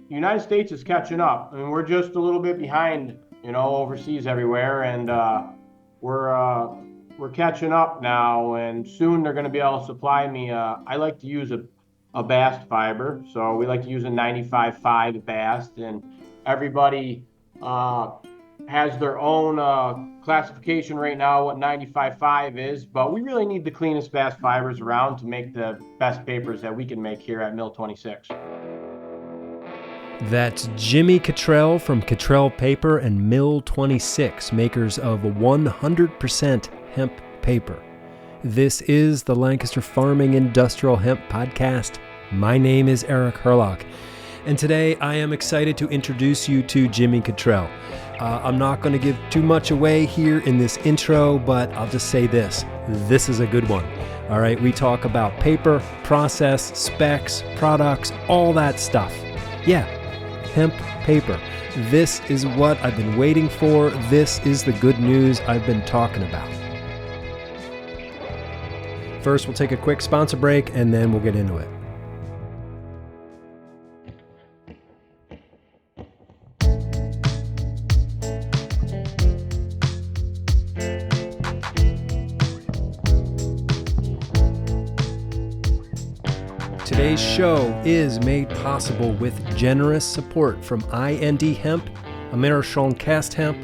United States is catching up. I mean, we're just a little bit behind, overseas everywhere, and we're catching up now. And soon they're going to be able to supply me. I like to use a bast fiber, so we like to use a 95.5 bast, and everybody has their own classification right now what 95.5 is, but we really need the cleanest bast fibers around to make the best papers that we can make here at Mill26. That's Jimmy Cottrell from Cottrell Paper and Mill26, makers of 100% hemp paper. This is the Lancaster Farming Industrial Hemp Podcast. My name is Eric Herlock, and today I am excited to introduce you to Jimmy Cottrell. I'm not going to give too much away here in this intro, but I'll just say this. This is a good one. All right, we talk about paper, process, specs, products, all that stuff. Yeah, hemp paper. This is what I've been waiting for. This is the good news I've been talking about. First, we'll take a quick sponsor break, and then we'll get into it. Today's show is made possible with generous support from IND Hemp, Americhon Cast Hemp,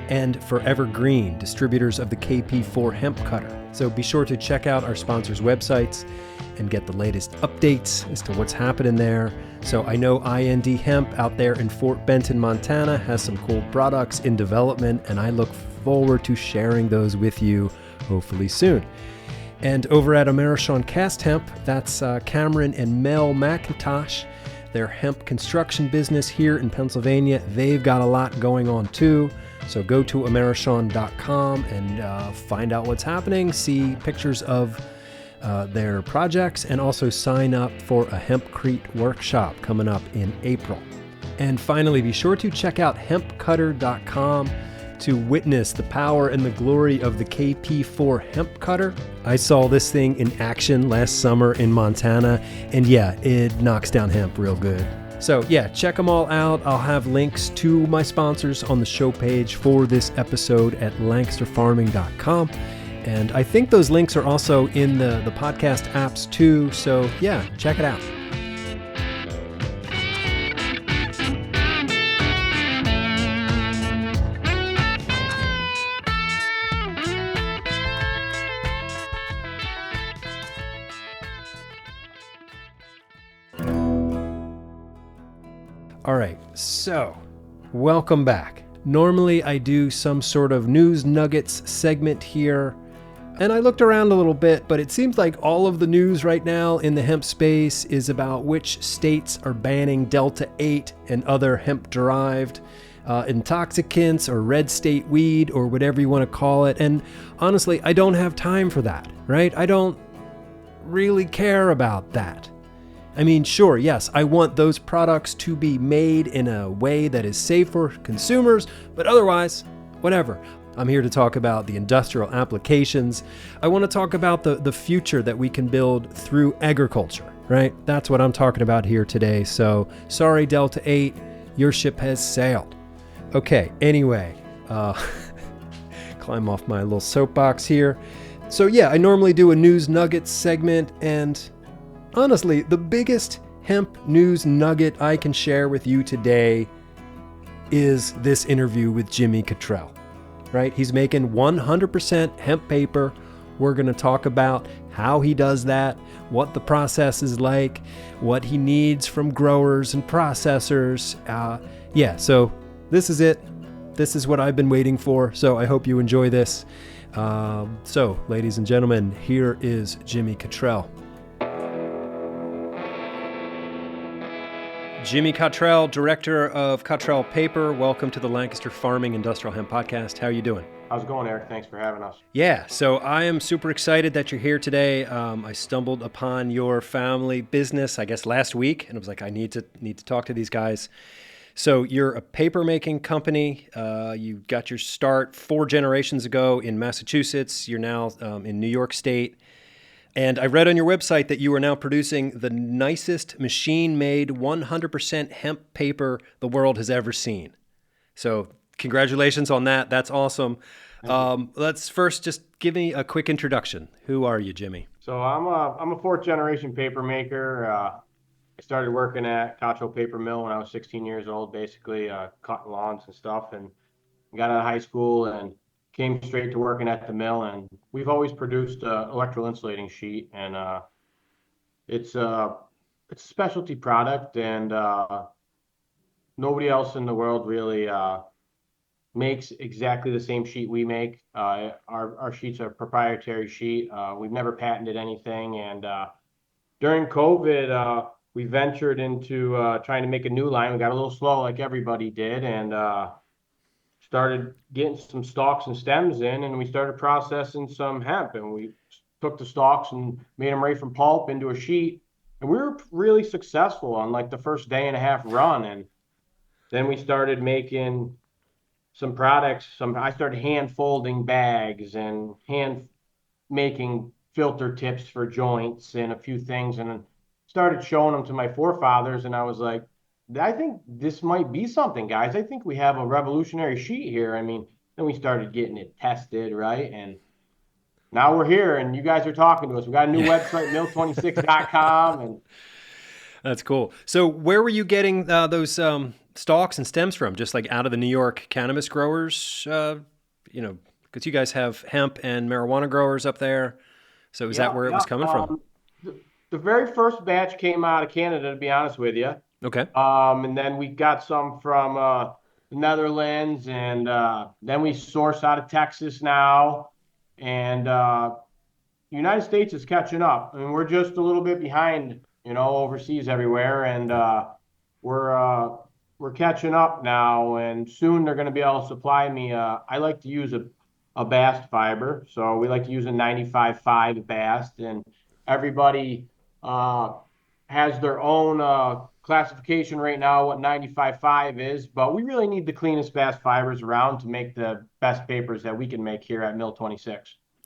and Forever Green, distributors of the KP4 hemp cutter. So be sure to check out our sponsors' websites and get the latest updates as to what's happening there. So I know IND Hemp out there in Fort Benton, Montana has some cool products in development, and I look forward to sharing those with you hopefully soon. And over at Americhon Cast Hemp, that's Cameron and Mel McIntosh, their hemp construction business here in Pennsylvania. They've got a lot going on too. So go to americhon.com and find out what's happening, see pictures of their projects, and also sign up for a hempcrete workshop coming up in April. And finally, be sure to check out hempcutter.com to witness the power and the glory of the KP4 hemp cutter. I saw this thing in action last summer in Montana, and yeah, it knocks down hemp real good. So yeah, check them all out. I'll have links to my sponsors on the show page for this episode at lancasterfarming.com. And I think those links are also in the podcast apps too. So yeah, check it out. All right, so welcome back. Normally I do some sort of news nuggets segment here, and I looked around a little bit, but it seems like all of the news right now in the hemp space is about which states are banning Delta 8 and other hemp-derived intoxicants or red state weed or whatever you want to call it. And honestly, I don't have time for that, right? I don't really care about that. I mean, sure, yes, I want those products to be made in a way that is safe for consumers, but otherwise, whatever. I'm here to talk about the industrial applications. I want to talk about the future that we can build through agriculture, right? That's what I'm talking about here today. So, sorry, Delta 8, your ship has sailed. Okay, anyway, climb off my little soapbox here. So yeah, I normally do a news nuggets segment, and honestly, the biggest hemp news nugget I can share with you today is this interview with Jimmy Cottrell, right? He's making 100% hemp paper. We're going to talk about how he does that, what the process is like, what he needs from growers and processors. So this is it. This is what I've been waiting for. So I hope you enjoy this. So, ladies and gentlemen, here is Jimmy Cottrell. Jimmy Cottrell, director of Cottrell Paper. Welcome to the Lancaster Farming Industrial Hemp Podcast. How are you doing? How's it going, Eric? Thanks for having us. Yeah, so I am super excited that you're here today. I stumbled upon your family business, I guess, last week, and I was like, I need to talk to these guys. So you're a paper making company. You got your start 4 generations ago in Massachusetts. You're now in New York State. And I read on your website that you are now producing the nicest machine-made 100% hemp paper the world has ever seen. So congratulations on that. That's awesome. Thank you. Let's first just give me a quick introduction. Who are you, Jimmy? So I'm a fourth generation paper maker. I started working at Cottrell Paper Mill when I was 16 years old, basically cutting lawns and stuff, and got out of high school and came straight to working at the mill. And we've always produced electrical insulating sheet, and it's a specialty product, and nobody else in the world really makes exactly the same sheet we make. Our sheets are proprietary sheet. We've never patented anything, and during COVID, we ventured into trying to make a new line. We got a little slow, like everybody did, and started getting some stalks and stems in, and we started processing some hemp, and we took the stalks and made them right from pulp into a sheet, and we were really successful on like the first day and a half run. And then we started making some products. I started hand folding bags and hand making filter tips for joints and a few things, and started showing them to my forefathers. And I was like, I think this might be something, guys. I think we have a revolutionary sheet here. I mean, then we started getting it tested, right? And now we're here, and you guys are talking to us. We got a new website, mill26.com, and That's cool. So where were you getting those stalks and stems from? Just like out of the New York cannabis growers? Because you guys have hemp and marijuana growers up there. So is that where it was coming from? The very first batch came out of Canada, to be honest with you. Okay. And then we got some from the Netherlands, and then we source out of Texas now. And the United States is catching up. I mean, we're just a little bit behind, overseas everywhere, and we're catching up now. And soon they're going to be able to supply me. I like to use a bast fiber, so we like to use a 95.5 bast, and everybody has their own classification right now what 95.5 is, but we really need the cleanest bast fibers around to make the best papers that we can make here at Mill26.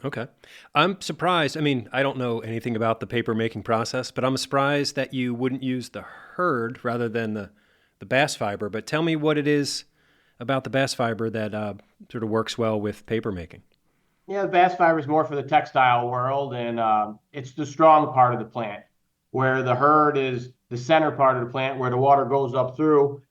Okay. I'm surprised. I mean, I don't know anything about the paper making process, but I'm surprised that you wouldn't use the hurd rather than the bast fiber. But tell me what it is about the bast fiber that sort of works well with paper making. Yeah, the bast fiber is more for the textile world, and it's the strong part of the plant, where the hurd is the center part of the plant where the water goes up through,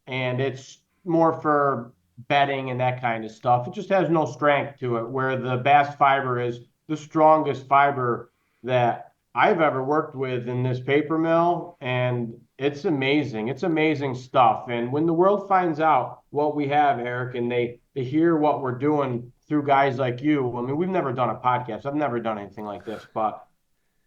and it's more for bedding and that kind of stuff. It just has no strength to it, where the bast fiber is the strongest fiber that I've ever worked with in this paper mill, and it's amazing. It's amazing stuff. And when the world finds out what we have, Eric, and they hear what we're doing through guys like you, I mean, we've never done a podcast. I've never done anything like this, but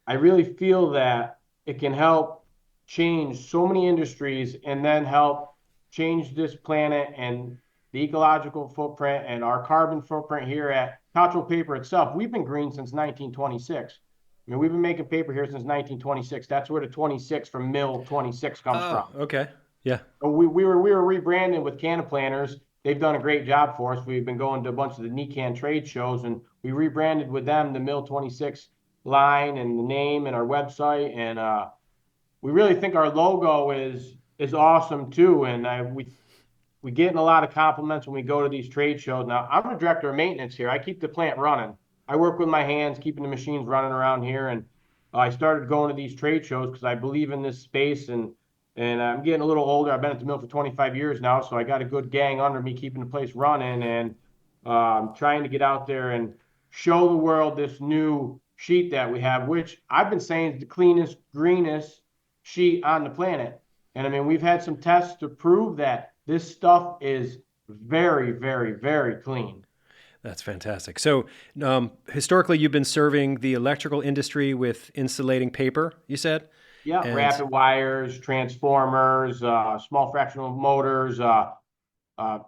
I really feel that it can help change so many industries, and then help change this planet and the ecological footprint and our carbon footprint here at Cottrell Paper itself. We've been green since 1926. I mean, we've been making paper here since 1926. That's where the 26 from Mill26 comes from. Okay. Yeah. So we were rebranding with Cannaplanners. They've done a great job for us. We've been going to a bunch of the NECAN trade shows, and we rebranded with them the Mill26 line and the name and our website. And we really think our logo is awesome too. And we get in a lot of compliments when we go to these trade shows. Now, I'm the director of maintenance here. I keep the plant running. I work with my hands, keeping the machines running around here. And I started going to these trade shows because I believe in this space, and I'm getting a little older. I've been at the mill for 25 years now, so I got a good gang under me keeping the place running, and I'm trying to get out there and show the world this new sheet that we have, which I've been saying is the cleanest, greenest sheet on the planet. And I mean, we've had some tests to prove that this stuff is very, very, very clean. That's fantastic. So historically, you've been serving the electrical industry with insulating paper, you said? Yeah, rapid wires, transformers, small fractional motors,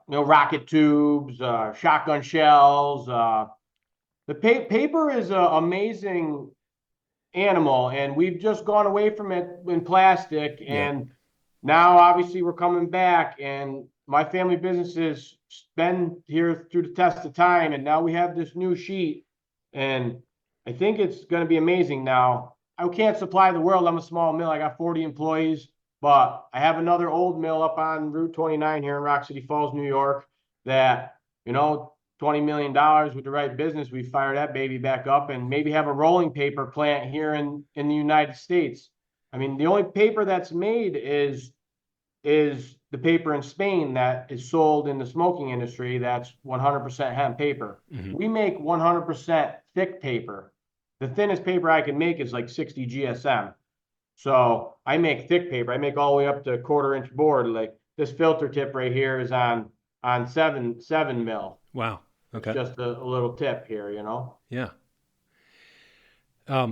rocket tubes, shotgun shells. The paper is an amazing animal, and we've just gone away from it in plastic, and now obviously we're coming back, and my family business has been here through the test of time, and now we have this new sheet, and I think it's going to be amazing. Now, I can't supply the world. I'm a small mill. I got 40 employees, but I have another old mill up on Route 29 here in Rock City Falls, New York, that, $20 million with the right business, we fire that baby back up and maybe have a rolling paper plant here in the United States. I mean, the only paper that's made is the paper in Spain that is sold in the smoking industry. That's 100% hemp paper. We make 100% thick paper. The thinnest paper I can make is like 60 GSM. So I make thick paper. I make all the way up to a 1/4 inch board. Like this filter tip right here is on 7 mil. Wow. Okay. It's just a little tip here, Yeah.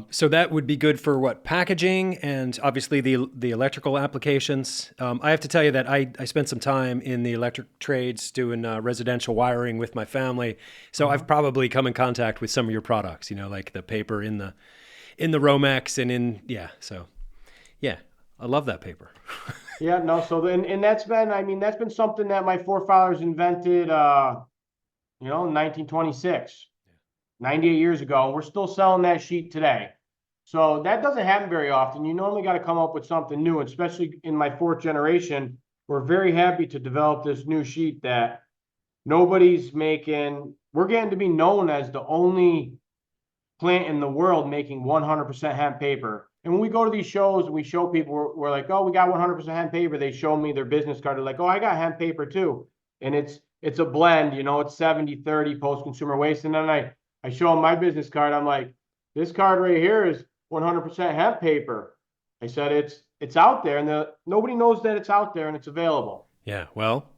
So that would be good for what, packaging and obviously the electrical applications. I have to tell you that I spent some time in the electric trades doing residential wiring with my family. So I've probably come in contact with some of your products, like the paper in the Romex So yeah, I love that paper. Yeah, no. So and that's been something that my forefathers invented, 1926. 98 years ago, and we're still selling that sheet today. So that doesn't happen very often. You normally got to come up with something new, especially in my 4th generation. We're very happy to develop this new sheet that nobody's making. We're getting to be known as the only plant in the world making 100% hemp paper. And when we go to these shows and we show people, we're like, oh, we got 100% hemp paper. They show me their business card. They're like, oh, I got hemp paper too. And it's a blend, it's 70-30 post-consumer waste. And then I show them my business card. I'm like, this card right here is 100% hemp paper. I said, it's out there, and nobody knows that it's out there and it's available. Yeah, well,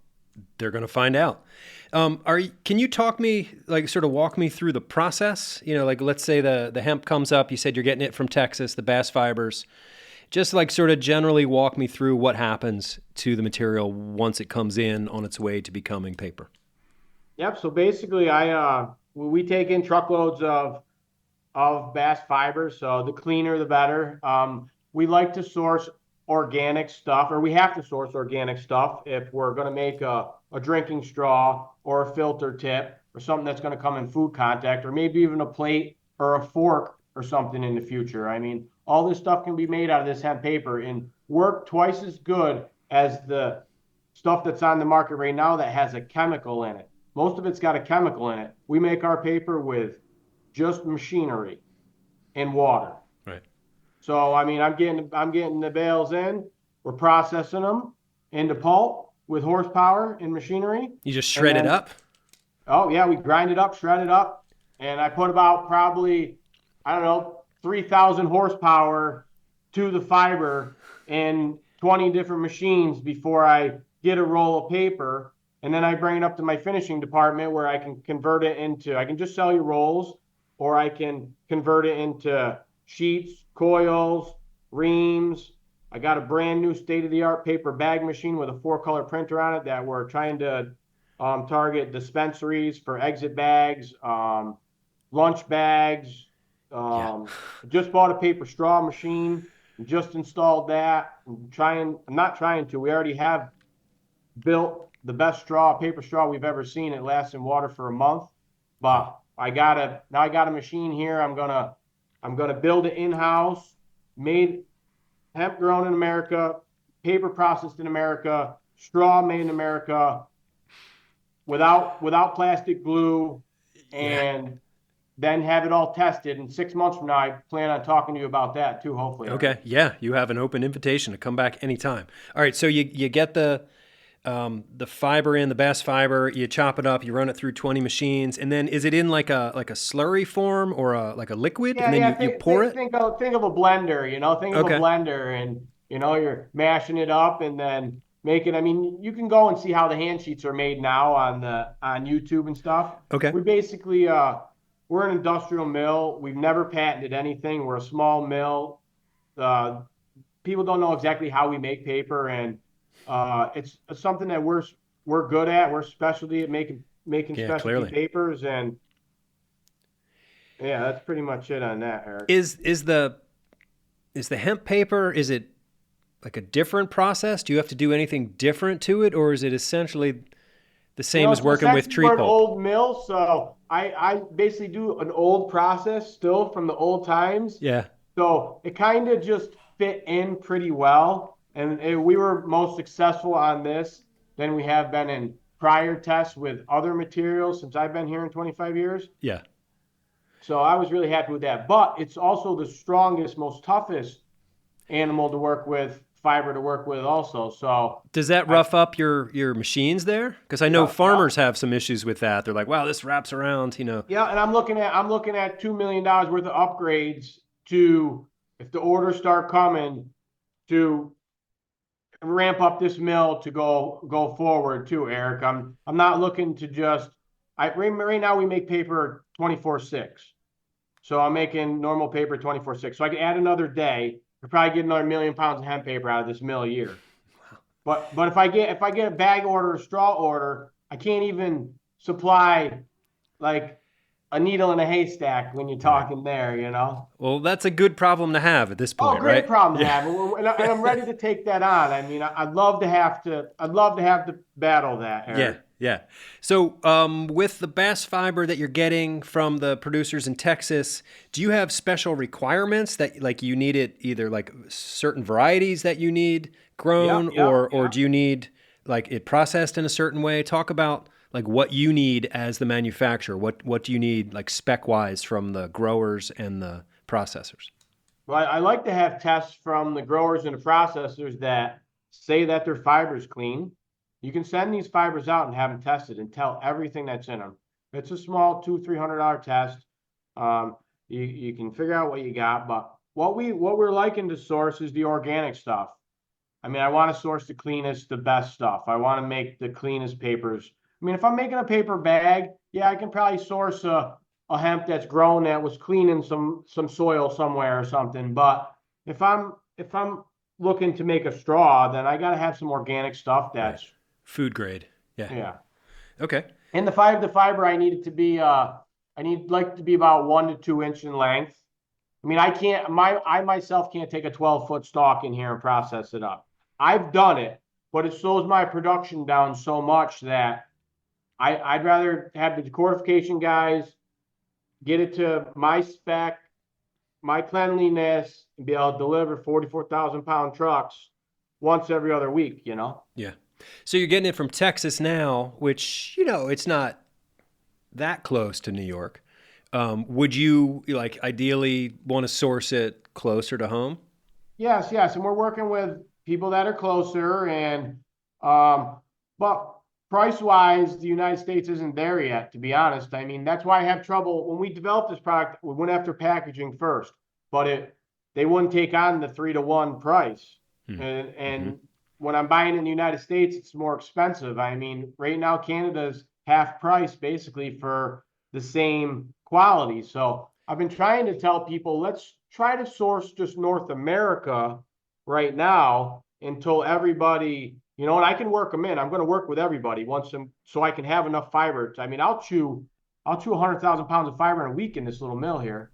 they're going to find out. Can you walk me through the process? Let's say the hemp comes up. You said you're getting it from Texas, the bass fibers. Just sort of generally walk me through what happens to the material once it comes in on its way to becoming paper. Yep. So basically, we take in truckloads of bass fibers. So the cleaner, the better. We like to source organic stuff, or we have to source organic stuff if we're going to make a drinking straw or a filter tip or something that's going to come in food contact, or maybe even a plate or a fork or something in the future. I mean, all this stuff can be made out of this hemp paper and work twice as good as the stuff that's on the market right now that has a chemical in it. Most of it's got a chemical in it. We make our paper with just machinery and water. Right. So I'm getting the bales in. We're processing them into pulp with horsepower and machinery. You just shred it up? Oh yeah, we grind it up, shred it up, and I put about probably 3,000 horsepower to the fiber in 20 different machines before I get a roll of paper. And then I bring it up to my finishing department where I can convert it I can just sell you rolls, or I can convert it into sheets, coils, reams. I got a brand new state-of-the-art paper bag machine with a 4-color printer on it that we're trying to target dispensaries for exit bags, lunch bags. Just bought a paper straw machine, just installed that. We already have built the best paper straw we've ever seen. It lasts in water for a month, but I got a machine here. I'm gonna build it in-house, made hemp grown in America, paper processed in America, straw made in America, without plastic glue, and then have it all tested. And 6 months from now, I plan on talking to you about that too, hopefully. Okay. Yeah. You have an open invitation to come back anytime. All right. So you get the fiber in, the bass fiber, you chop it up, you run it through 20 machines, and then is it in like a slurry form or a liquid? Yeah, and then you pour it? Think of a blender, think of a blender, and you're mashing it up and then you can go and see how the hand sheets are made now on YouTube and stuff. Okay. We basically, we're an industrial mill. We've never patented anything. We're a small mill. People don't know exactly how we make paper, and it's something that we're good at. We're specialty at making specialty clearly. papers, and yeah, that's pretty much it on that, Eric. Is the hemp paper, is it like a different process? Do you have to do anything different to it, or is it essentially The same as working with Essentially tree we're an pulp. old mill, so I basically do an old process still from the old times. Yeah. So it kind of just fit in pretty well. And we were most successful on this than we have been in prior tests with other materials since I've been here in 25 years. Yeah. So I was really happy with that. But it's also the strongest, most toughest animal to work with, fiber to work with also. So Does that I, rough up your machines there? Because I know yeah, yeah, farmers have some issues with that. They're like, wow, this wraps around, you know. yeah. And I'm looking at $2 million worth of upgrades to, if the orders start coming, to ramp up this mill to go forward too, Eric. I'm not looking to just right now we make paper 24/6. So I'm making normal paper 24/6. So I can add another day. Could probably get another 1,000,000 pounds of hemp paper out of this mill a year. But if I get a bag order, a straw order, I can't even supply like a needle in a haystack when you're Right. talking there. Well, that's a good problem to have at this Oh, point, great right? problem to Yeah. have, and I'm ready to take that on. I mean, I'd love to have to battle that, Yeah, Eric. yeah. So, with the bast fiber that you're getting from the producers in Texas, do you have special requirements that like you need it either like certain varieties that you need Yeah, grown, yeah, or yeah. do you need like it processed in a certain way? Talk about like what you need as the manufacturer. What do you need like spec wise from the growers and the processors? Well, I like to have tests from the growers and the processors that say that their fiber's clean. You can send these fibers out and have them tested and tell everything that's in them. It's a small $200-300 test. You can figure out what you got, but what we're liking to source is the organic stuff. I mean, I want to source the cleanest, the best stuff. I want to make the cleanest papers. I mean, if I'm making a paper bag, yeah, I can probably source a hemp that's grown that was clean in some soil somewhere or something. But if I'm looking to make a straw, then I got to have some organic stuff Right. that's, Food grade. Yeah. yeah. Okay. And the fiber I need it to be I need like to be about 1 to 2 inch in length. I mean, I myself can't take a 12-foot stalk in here and process it up. I've done it, but it slows my production down so much that I'd rather have the decortification guys get it to my spec, my cleanliness, and be able to deliver 44,000-pound trucks once every other week. Yeah. So you're getting it from Texas now, which, it's not that close to New York. Would you like ideally want to source it closer to home? Yes, yes, and we're working with people that are closer, and but price-wise, the United States isn't there yet, to be honest. I mean, that's why I have trouble when we developed this product. We went after packaging first, but they wouldn't take on the 3-to-1 price, Hmm. and Hmm. when I'm buying in the United States, it's more expensive. I mean, right now Canada's half price basically for the same quality. So I've been trying to tell people, let's try to source just North America right now until everybody, and I can work them in. I'm going to work with everybody so I can have enough fiber. I mean, I'll chew 100,000 pounds of fiber in a week in this little mill here.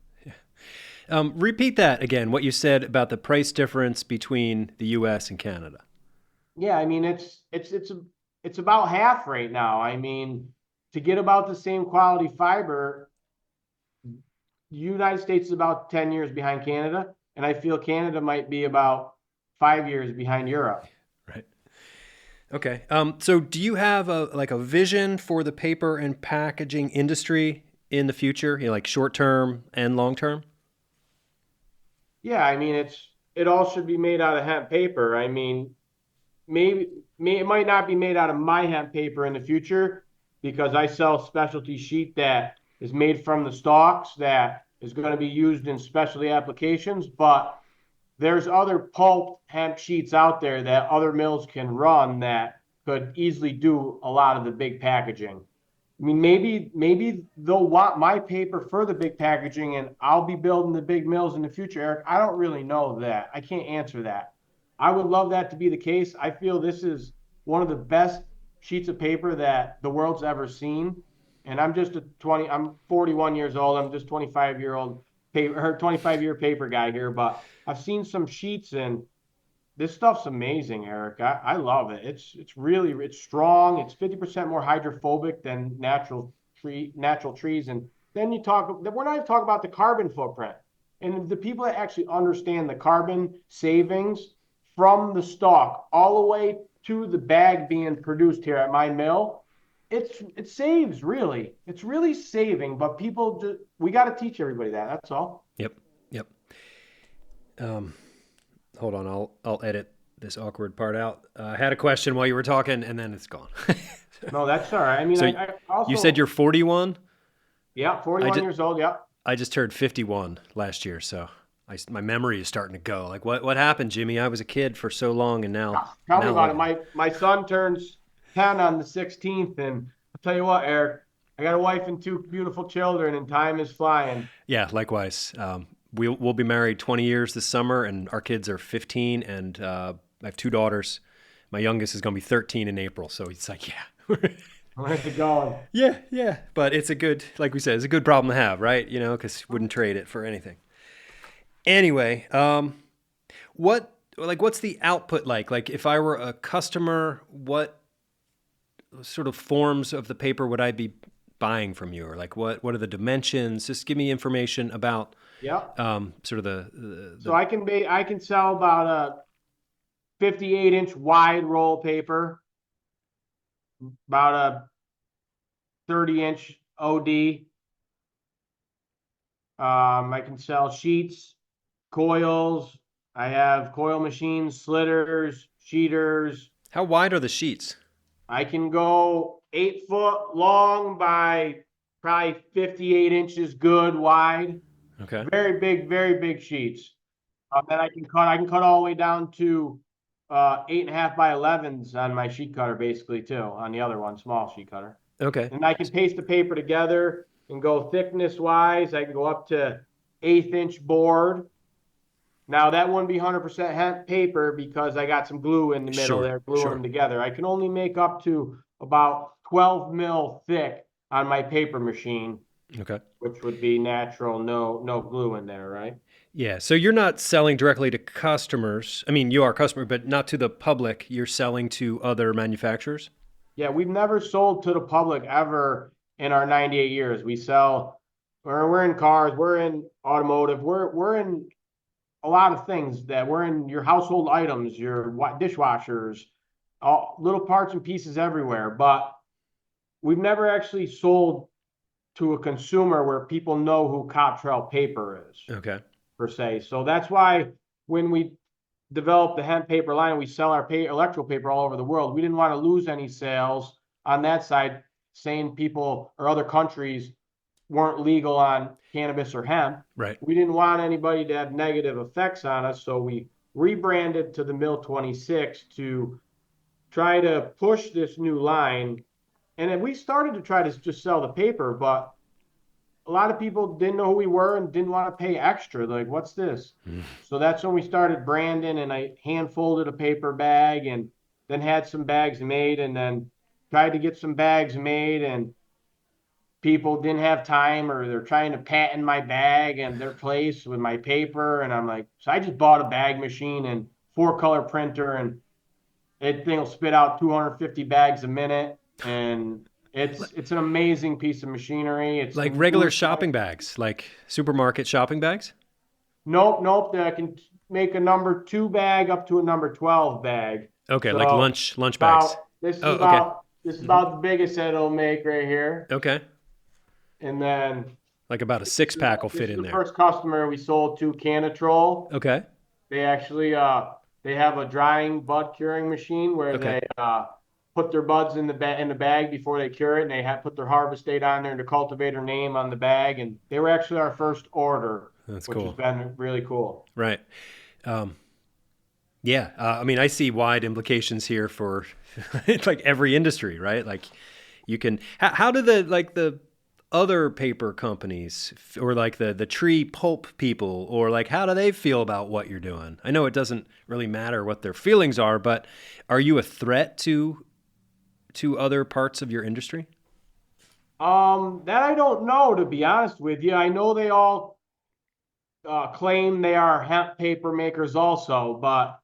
Repeat that again, what you said about the price difference between the U.S. and Canada. Yeah, I mean, it's about half right now. I mean, to get about the same quality fiber, the United States is about 10 years behind Canada, and I feel Canada might be about 5 years behind Europe. Right. Okay. So do you have a vision for the paper and packaging industry in the future, like short term and long term? Yeah, I mean, it all should be made out of hemp paper. I mean, it might not be made out of my hemp paper in the future because I sell specialty sheet that is made from the stalks that is going to be used in specialty applications, but there's other pulp hemp sheets out there that other mills can run that could easily do a lot of the big packaging. I mean, maybe they'll want my paper for the big packaging, and I'll be building the big mills in the future, Eric. I don't really know that. I can't answer that. I would love that to be the case. I feel this is one of the best sheets of paper that the world's ever seen. And I'm 41 years old. I'm just 25-year-old paper, or 25-year paper guy here, but I've seen some sheets and this stuff's amazing, Eric. I love it. It's strong. It's 50% more hydrophobic than natural trees. And then we're not even talking about the carbon footprint. And the people that actually understand the carbon savings from the stalk all the way to the bag being produced here at my mill, it saves really. It's really saving, but we got to teach everybody that. That's all. Yep. Yep. Hold on, I'll edit this awkward part out. I had a question while you were talking, and then it's gone. No, that's all right. I mean, So I also, you said you're 41? yeah, 41 years old. Yeah. I just turned 51 last year, so my memory is starting to go. Like, what happened, Jimmy? I was a kid for so long, and now... Tell me now about it. My son turns 10 on the 16th, and I'll tell you what, Eric, I got a wife and two beautiful children, and time is flying. Yeah, likewise. We'll be married 20 years this summer, and our kids are 15, and I have two daughters. My youngest is going to be 13 in April, so it's like, yeah. Where's it going? Yeah. But it's a good, like we said, it's a good problem to have, right? You know, because wouldn't trade it for anything. Anyway, what's the output like? Like, if I were a customer, what sort of forms of the paper would I be buying from you? Or like, what are the dimensions? Just give me information about sort of the So I can sell about a 58-inch wide roll paper, about a 30-inch OD. I can sell sheets, coils. I have coil machines, slitters, sheeters. How wide are the sheets? I can go 8 foot long by probably 58 inches good wide. Okay. Very big sheets. That I can cut. I can cut all the way down to 8.5 by 11s on my sheet cutter, basically, too. On the other one, small sheet cutter. Okay. And I can paste the paper together and go thickness wise. I can go up to 1/8 inch board. Now that wouldn't be 100% hemp paper because I got some glue in the middle there, gluing them together. I can only make up to about 12 mil thick on my paper machine. Okay. Which would be natural, no glue in there, right? Yeah. So you're not selling directly to customers. I mean, you are a customer, but not to the public. You're selling to other manufacturers? Yeah, we've never sold to the public ever in our 98 years. We're in cars, we're in automotive, we're in a lot of things that we're in your household items, your dishwashers, all little parts and pieces everywhere. But we've never actually sold to a consumer where people know who Cottrell Paper is. Okay. Per se. So that's why when we developed the hemp paper line, we sell our electrical paper all over the world. We didn't want to lose any sales on that side, saying people or other countries weren't legal on cannabis or hemp. Right. We didn't want anybody to have negative effects on us, so we rebranded to the Mill26 to try to push this new line. And then we started to try to just sell the paper, but a lot of people didn't know who we were and didn't want to pay extra. Like, what's this? So that's when we started branding, and I hand folded a paper bag and then had some bags made, and then tried to get some bags made, and people didn't have time, or they're trying to patent my bag and their place with my paper. And I'm like, so I just bought a bag machine and 4-color printer, and it thing will spit out 250 bags a minute. And it's an amazing piece of machinery. It's like regular shopping bags, like supermarket shopping bags? Nope. I can make a number 2 bag up to a number 12 bag. Okay, so like lunch bags. This is about the biggest that it'll make right here. Okay. And then like about a 6-pack will fit in there. The first customer we sold to, Cottrell. Okay. They actually they have a drying bud curing machine where they put their buds in the bag before they cure it, and they put their harvest date on there and the cultivator name on the bag. And they were actually our first order. That's which cool. Has been really cool. Right. Yeah. I mean, I see wide implications here for like every industry, right? Like you can, how do the other paper companies or like the tree pulp people, or like, how do they feel about what you're doing? I know it doesn't really matter what their feelings are, but are you a threat to other parts of your industry? That I don't know, to be honest with you. I know they all claim they are hemp paper makers also, but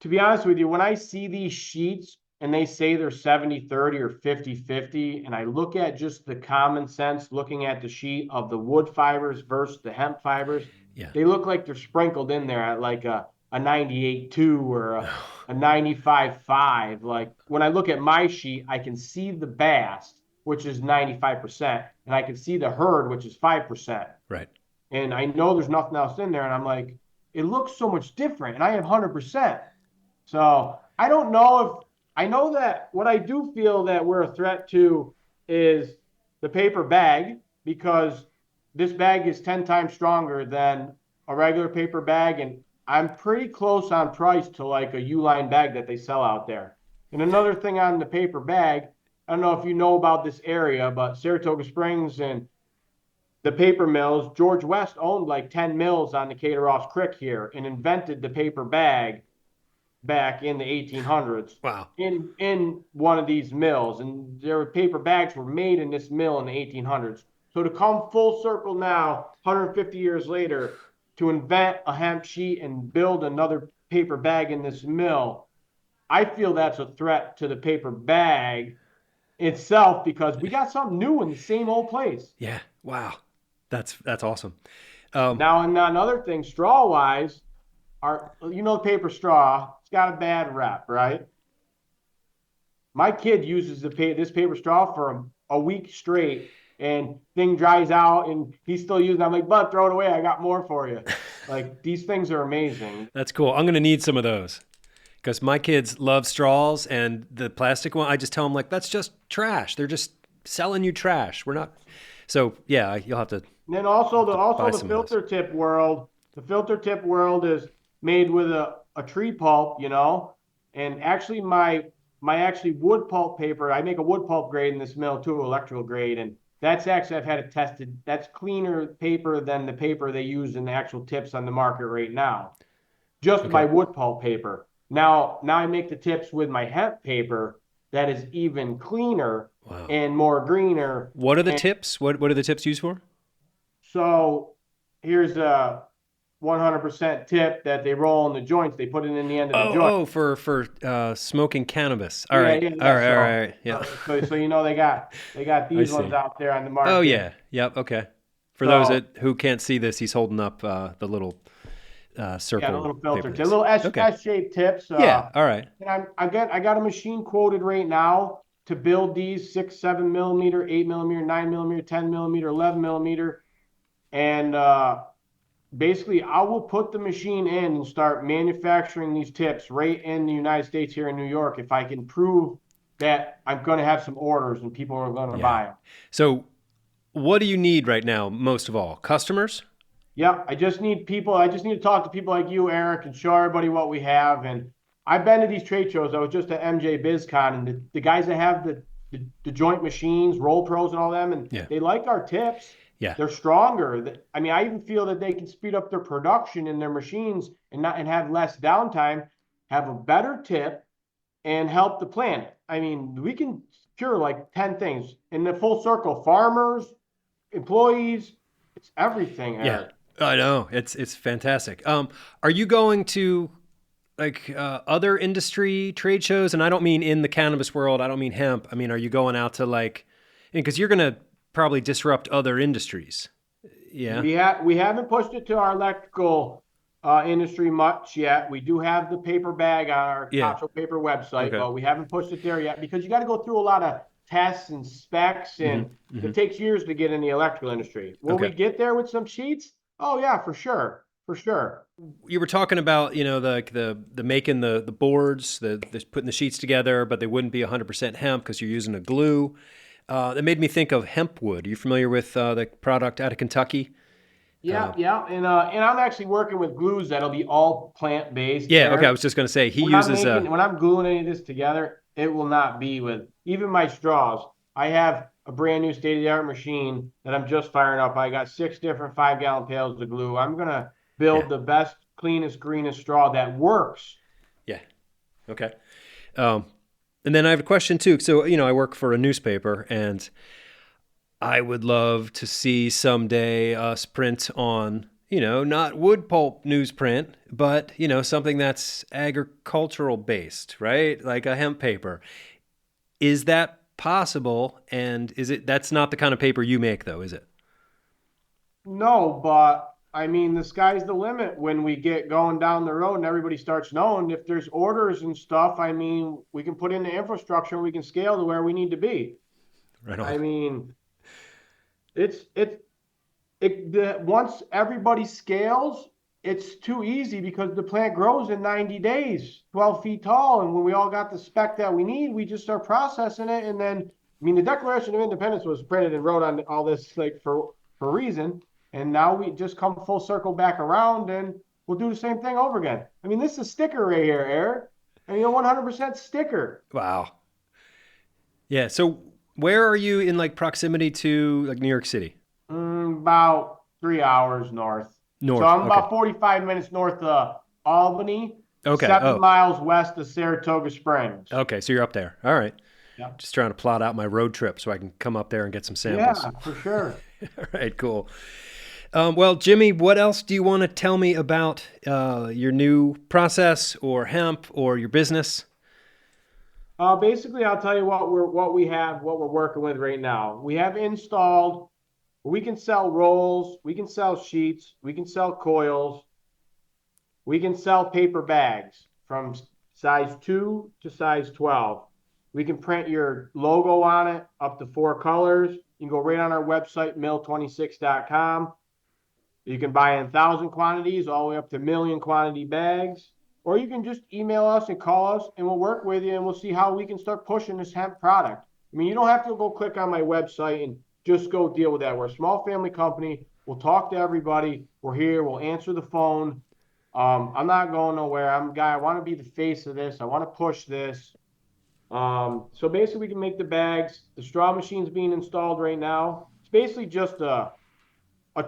To be honest with you, when I see these sheets and they say they're 70-30 or 50-50, and I look at just the common sense, looking at the sheet of the wood fibers versus the hemp fibers, Yeah. they look like they're sprinkled in there at like a 98.2 or a 95.5. Like when I look at my sheet, I can see the bast, which is 95%, and I can see the herd, which is 5%. Right. And I know there's nothing else in there, and I'm like, it looks so much different, and I have 100%. So I don't know if I know that what I do feel that we're a threat to is the paper bag, because this bag is 10 times stronger than a regular paper bag, and I'm pretty close on price to like a Uline bag that they sell out there. And another thing on the paper bag, I don't know if you know about this area, but Saratoga Springs and the paper mills, George West owned like 10 mills on the Caterross Creek here and invented the paper bag back in the 1800s. Wow. In one of these mills, and their paper bags were made in this mill in the 1800s. So to come full circle now, 150 years later, to invent a hemp sheet and build another paper bag in this mill, I feel that's a threat to the paper bag itself, because we got something new in the same old place. Yeah. Wow. That's awesome. Now, and another thing, straw wise, the paper straw, it's got a bad rep, right? My kid uses this paper straw for a week straight, and thing dries out, and he's still using it. I'm like, bud, throw it away. I got more for you. Like, these things are amazing. That's cool. I'm going to need some of those, because my kids love straws, and the plastic one, I just tell them, like, that's just trash. They're just selling you trash. We're not. So yeah, you'll have to. And then also the filter tip world. The filter tip world is made with a tree pulp, and actually my actually wood pulp paper, I make a wood pulp grade in this mill too, electrical grade, and that's actually, I've had it tested, that's cleaner paper than the paper they use in the actual tips on the market right now. Just my wood pulp paper. Now I make the tips with my hemp paper that is even cleaner. Wow. And more greener. What are the tips? What are the tips used for? So here's a 100% tip that they roll in the joints. They put it in the end of the joint. Oh, for smoking cannabis. All right. All right. Yeah. So they got these ones out there on the market. Oh yeah. Yep. Okay. For those who can't see this, he's holding up the little circle. Yeah, a little filter tip, a little S-shaped tips. Yeah. All right. And I got a machine quoted right now to build these 6, 7 millimeter, 8 millimeter, 9 millimeter, 10 millimeter, 11 millimeter. And basically, I will put the machine in and start manufacturing these tips right in the United States here in New York if I can prove that I'm going to have some orders and people are going to buy them. So what do you need right now, most of all? Customers? Yeah, I just need people. I just need to talk to people like you, Eric, and show everybody what we have. And I've been to these trade shows. I was just at MJ BizCon, and the guys that have the joint machines, Roll Pros and all them, and they like our tips. Yeah. They're stronger. I mean, I even feel that they can speed up their production in their machines and have less downtime, have a better tip, and help the planet. I mean, we can cure like 10 things in the full circle. Farmers, employees, it's everything, Eric. Yeah, I know. It's fantastic. Are you going to other industry trade shows? And I don't mean in the cannabis world. I don't mean hemp. I mean, are you going out to because you're going to probably disrupt other industries. Yeah. We haven't pushed it to our electrical industry much yet. We do have the paper bag on our Cottrell Paper website, but we haven't pushed it there yet because you got to go through a lot of tests and specs, and it takes years to get in the electrical industry. Will we get there with some sheets? Oh yeah, for sure. For sure. You were talking about, the making the boards, the putting the sheets together, but they wouldn't be 100% hemp because you're using a glue. That made me think of hemp wood. Are you familiar with the product out of Kentucky? Yeah. And I'm actually working with glues that'll be all plant-based. Yeah, okay. I was just going to say, when I'm gluing any of this together, it will not be with, even my straws. I have a brand new state-of-the-art machine that I'm just firing up. I got 6 different 5-gallon pails of glue. I'm going to build the best, cleanest, greenest straw that works. Yeah. Okay. And then I have a question too. So, I work for a newspaper, and I would love to see someday us print on, not wood pulp newsprint, but, something that's agricultural based, right? Like a hemp paper. Is that possible? And that's not the kind of paper you make though, is it? No, but I mean, the sky's the limit when we get going down the road and everybody starts knowing if there's orders and stuff. I mean, we can put in the infrastructure and we can scale to where we need to be. Right on. I mean, once everybody scales, it's too easy because the plant grows in 90 days, 12 feet tall. And when we all got the spec that we need, we just start processing it. And then, I mean, the Declaration of Independence was printed and wrote on all this like for a reason. And now we just come full circle back around and we'll do the same thing over again. I mean, this is a sticker right here, Eric. I mean, a 100% sticker. Wow. Yeah. So where are you in like proximity to like New York City? About 3 hours north. So I'm about 45 minutes north of Albany. Okay. 7 miles west of Saratoga Springs. Okay. So you're up there. All right. Yeah. Just trying to plot out my road trip so I can come up there and get some samples. Yeah, for sure. All right, cool. Well, Jimmy, what else do you want to tell me about your new process or hemp or your business? Basically, I'll tell you what we're working with right now. We have installed. We can sell rolls. We can sell sheets. We can sell coils. We can sell paper bags from size 2 to size 12. We can print your logo on it up to 4 colors. You can go right on our website, mill26.com. You can buy in 1,000 quantities all the way up to 1,000,000 quantity bags. Or you can just email us and call us, and we'll work with you, and we'll see how we can start pushing this hemp product. I mean, you don't have to go click on my website and just go deal with that. We're a small family company. We'll talk to everybody. We're here. We'll answer the phone. I'm not going nowhere. I'm a guy. I want to be the face of this. I want to push this. So basically, we can make the bags. The straw machine's being installed right now. It's basically just a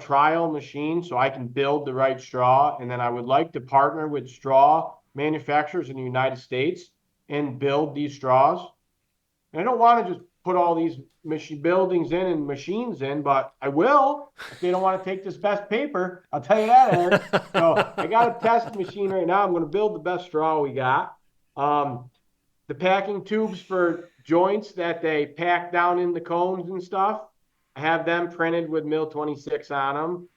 trial machine so I can build the right straw. And then I would like to partner with straw manufacturers in the United States and build these straws. And I don't want to just put all these buildings in and machines in, but I will if they don't want to take this best paper. I'll tell you that, Eric. So I got a test machine right now. I'm going to build the best straw we got. The packing tubes for joints that they pack down in the cones and stuff, I have them printed with Mill26 on them.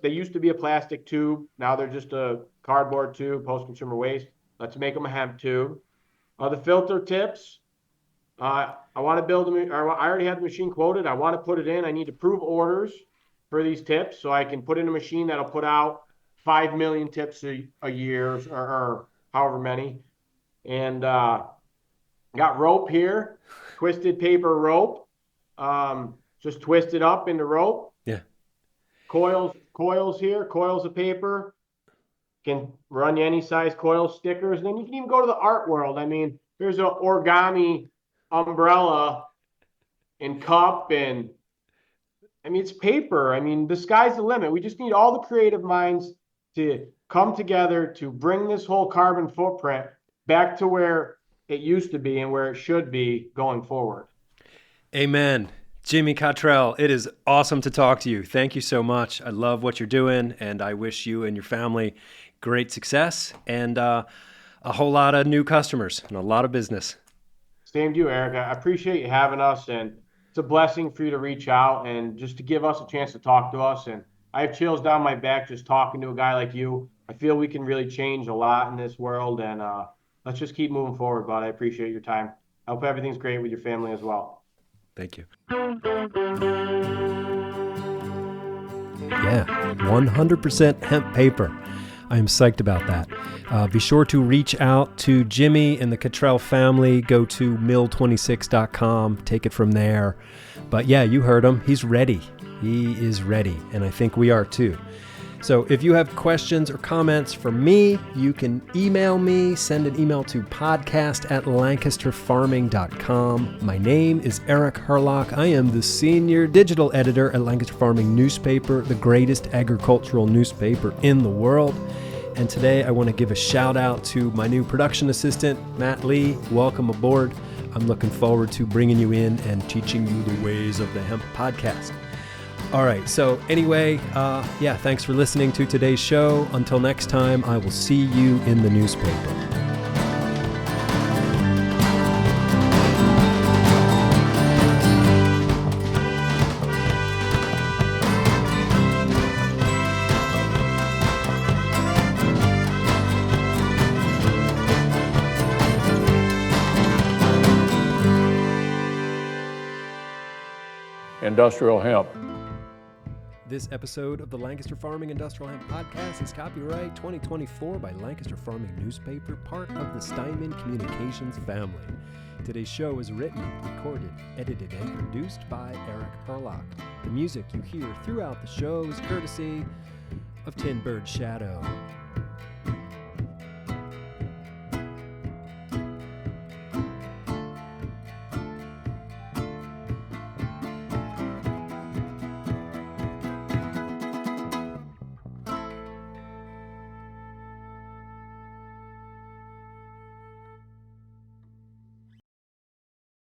They used to be a plastic tube. Now they're just a cardboard tube, post-consumer waste. Let's make them a hemp tube. The filter tips, I want to build them. I already have the machine quoted. I want to put it in. I need to prove orders for these tips so I can put in a machine that'll put out 5 million tips a year or however many. And got rope here, twisted paper rope. Just twist it up into rope. Yeah. Coils here, coils of paper. Can run you any size coil stickers. And then you can even go to the art world. I mean, there's an origami umbrella and cup, and I mean, it's paper. I mean, the sky's the limit. We just need all the creative minds to come together to bring this whole carbon footprint back to where it used to be and where it should be going forward. Amen. Jimmy Cottrell, it is awesome to talk to you. Thank you so much. I love what you're doing, and I wish you and your family great success and a whole lot of new customers and a lot of business. Same to you, Eric. I appreciate you having us, and it's a blessing for you to reach out and just to give us a chance to talk to us. And I have chills down my back just talking to a guy like you. I feel we can really change a lot in this world, and let's just keep moving forward, bud. I appreciate your time. I hope everything's great with your family as well. Thank you. Yeah, 100% hemp paper. I'm psyched about that. Be sure to reach out to Jimmy and the Cottrell family. Go to mill26.com. Take it from there. But yeah, you heard him. He's ready. He is ready. And I think we are too. So if you have questions or comments for me, you can email me. Send an email to podcast@lancasterfarming.com. My name is Eric Harlock. I am the senior digital editor at Lancaster Farming Newspaper, the greatest agricultural newspaper in the world. And today I want to give a shout out to my new production assistant, Matt Lee. Welcome aboard. I'm looking forward to bringing you in and teaching you the ways of the Hemp Podcast. All right. So anyway, thanks for listening to today's show. Until next time, I will see you in the newspaper. Industrial hemp. This episode of the Lancaster Farming Industrial Hemp Podcast is copyright 2024 by Lancaster Farming Newspaper, part of the Steinman Communications family. Today's show is written, recorded, edited, and produced by Eric Herlock. The music you hear throughout the show is courtesy of Tin Bird Shadow.